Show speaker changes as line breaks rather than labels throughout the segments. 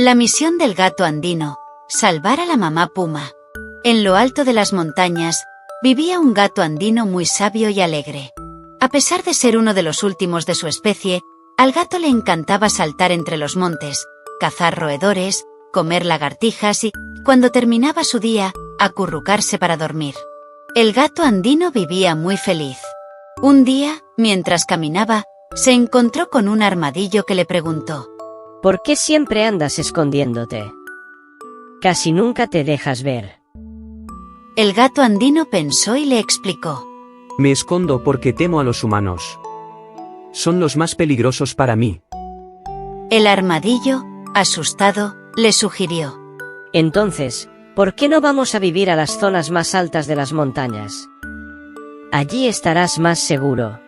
La misión del gato andino: salvar a la mamá puma. En lo alto de las montañas, vivía un gato andino muy sabio y alegre. A pesar de ser uno de los últimos de su especie, al gato le encantaba saltar entre los montes, cazar roedores, comer lagartijas y, cuando terminaba su día, acurrucarse para dormir. El gato andino vivía muy feliz. Un día, mientras caminaba, se encontró con un armadillo que le preguntó:
¿Por qué siempre andas escondiéndote? Casi nunca te dejas ver.
El gato andino pensó y le explicó:
Me escondo porque temo a los humanos. Son los más peligrosos para mí.
El armadillo, asustado, le sugirió:
Entonces, ¿por qué no vamos a vivir a las zonas más altas de las montañas? Allí estarás más seguro.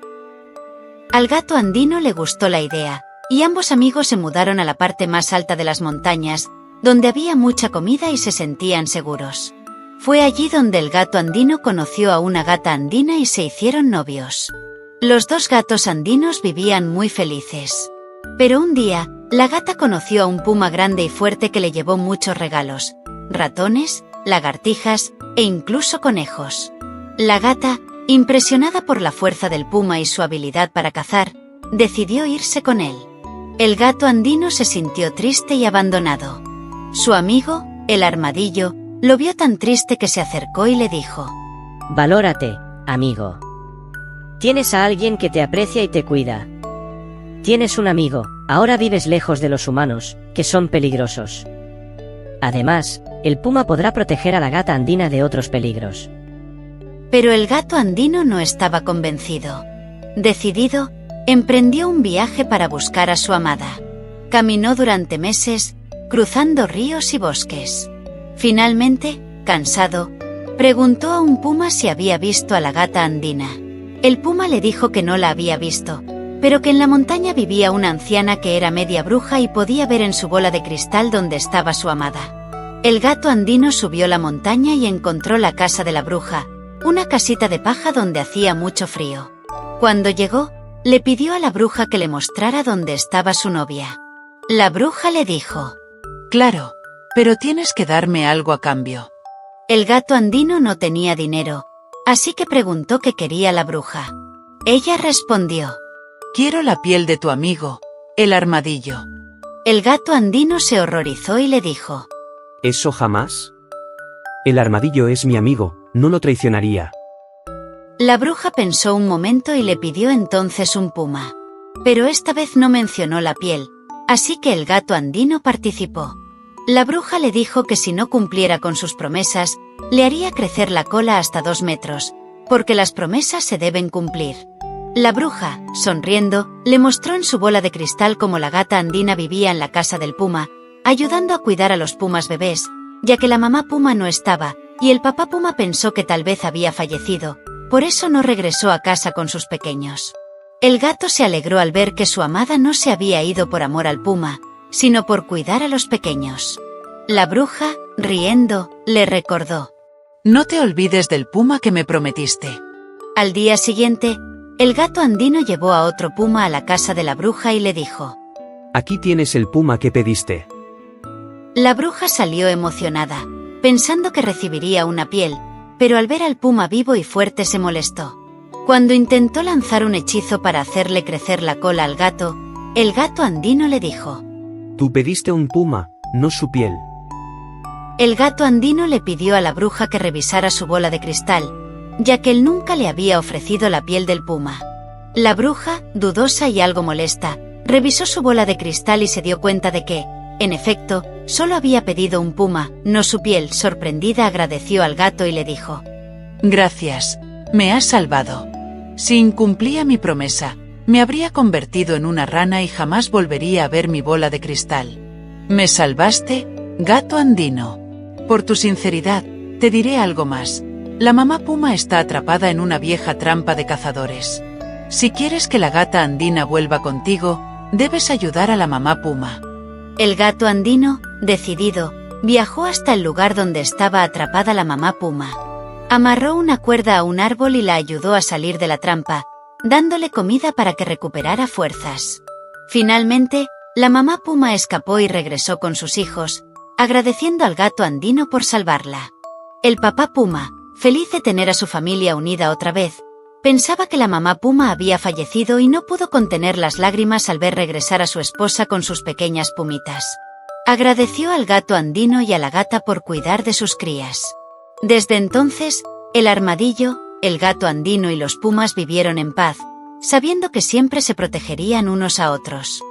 Al gato andino le gustó la idea, y ambos amigos se mudaron a la parte más alta de las montañas, donde había mucha comida y se sentían seguros. Fue allí donde el gato andino conoció a una gata andina y se hicieron novios. Los dos gatos andinos vivían muy felices. Pero un día, la gata conoció a un puma grande y fuerte que le llevó muchos regalos: ratones, lagartijas e incluso conejos. La gata, impresionada por la fuerza del puma y su habilidad para cazar, decidió irse con él. El gato andino se sintió triste y abandonado. Su amigo, el armadillo, lo vio tan triste que se acercó y le dijo:
Valórate, amigo. Tienes a alguien que te aprecia y te cuida. Tienes un amigo, ahora vives lejos de los humanos, que son peligrosos. Además, el puma podrá proteger a la gata andina de otros peligros.
Pero el gato andino no estaba convencido. Decidido, emprendió un viaje para buscar a su amada. Caminó durante meses, cruzando ríos y bosques. Finalmente, cansado, preguntó a un puma si había visto a la gata andina. El puma le dijo que no la había visto, pero que en la montaña vivía una anciana que era media bruja y podía ver en su bola de cristal dónde estaba su amada. El gato andino subió la montaña y encontró la casa de la bruja, una casita de paja donde hacía mucho frío. Cuando llegó, le pidió a la bruja que le mostrara dónde estaba su novia. La bruja le dijo:
Claro, pero tienes que darme algo a cambio.
El gato andino no tenía dinero, así que preguntó qué quería la bruja. Ella respondió:
Quiero la piel de tu amigo, el armadillo.
El gato andino se horrorizó y le dijo:
¿Eso jamás? El armadillo es mi amigo, no lo traicionaría.
La bruja pensó un momento y le pidió entonces un puma. Pero esta vez no mencionó la piel, así que el gato andino participó. La bruja le dijo que si no cumpliera con sus promesas, le haría crecer la cola hasta 2 metros, porque las promesas se deben cumplir. La bruja, sonriendo, le mostró en su bola de cristal cómo la gata andina vivía en la casa del puma, ayudando a cuidar a los pumas bebés, ya que la mamá puma no estaba, y el papá puma pensó que tal vez había fallecido, por eso no regresó a casa con sus pequeños. El gato se alegró al ver que su amada no se había ido por amor al puma, sino por cuidar a los pequeños. La bruja, riendo, le recordó:
No te olvides del puma que me prometiste.
Al día siguiente, el gato andino llevó a otro puma a la casa de la bruja y le dijo:
Aquí tienes el puma que pediste.
La bruja salió emocionada, pensando que recibiría una piel, pero al ver al puma vivo y fuerte se molestó. Cuando intentó lanzar un hechizo para hacerle crecer la cola al gato, el gato andino le dijo:
Tú pediste un puma, no su piel.
El gato andino le pidió a la bruja que revisara su bola de cristal, ya que él nunca le había ofrecido la piel del puma. La bruja, dudosa y algo molesta, revisó su bola de cristal y se dio cuenta de que, en efecto, solo había pedido un puma, no su piel. Sorprendida agradeció al gato y le dijo:
Gracias, me has salvado. Si incumplía mi promesa, me habría convertido en una rana y jamás volvería a ver mi bola de cristal. Me salvaste, gato andino. Por tu sinceridad, te diré algo más. La mamá puma está atrapada en una vieja trampa de cazadores. Si quieres que la gata andina vuelva contigo, debes ayudar a la mamá puma.
El gato andino, decidido, viajó hasta el lugar donde estaba atrapada la mamá puma. Amarró una cuerda a un árbol y la ayudó a salir de la trampa, dándole comida para que recuperara fuerzas. Finalmente, La mamá puma escapó y regresó con sus hijos, agradeciendo al gato andino por salvarla. El papá puma, feliz de tener a su familia unida otra vez, pensaba que la mamá puma había fallecido y no pudo contener las lágrimas al ver regresar a su esposa con sus pequeñas pumitas. Agradeció al gato andino y a la gata por cuidar de sus crías. Desde entonces, el armadillo, el gato andino y los pumas vivieron en paz, sabiendo que siempre se protegerían unos a otros.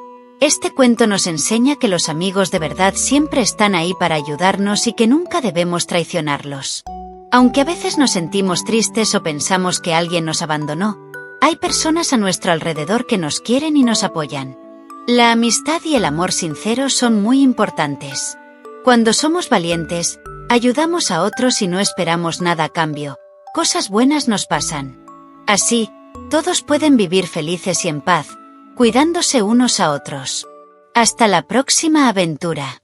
Este cuento nos enseña que los amigos de verdad siempre están ahí para ayudarnos y que nunca debemos traicionarlos. Aunque a veces nos sentimos tristes o pensamos que alguien nos abandonó, hay personas a nuestro alrededor que nos quieren y nos apoyan. La amistad y el amor sincero son muy importantes. Cuando somos valientes, ayudamos a otros y no esperamos nada a cambio, cosas buenas nos pasan. Así, todos pueden vivir felices y en paz, cuidándose unos a otros. Hasta la próxima aventura.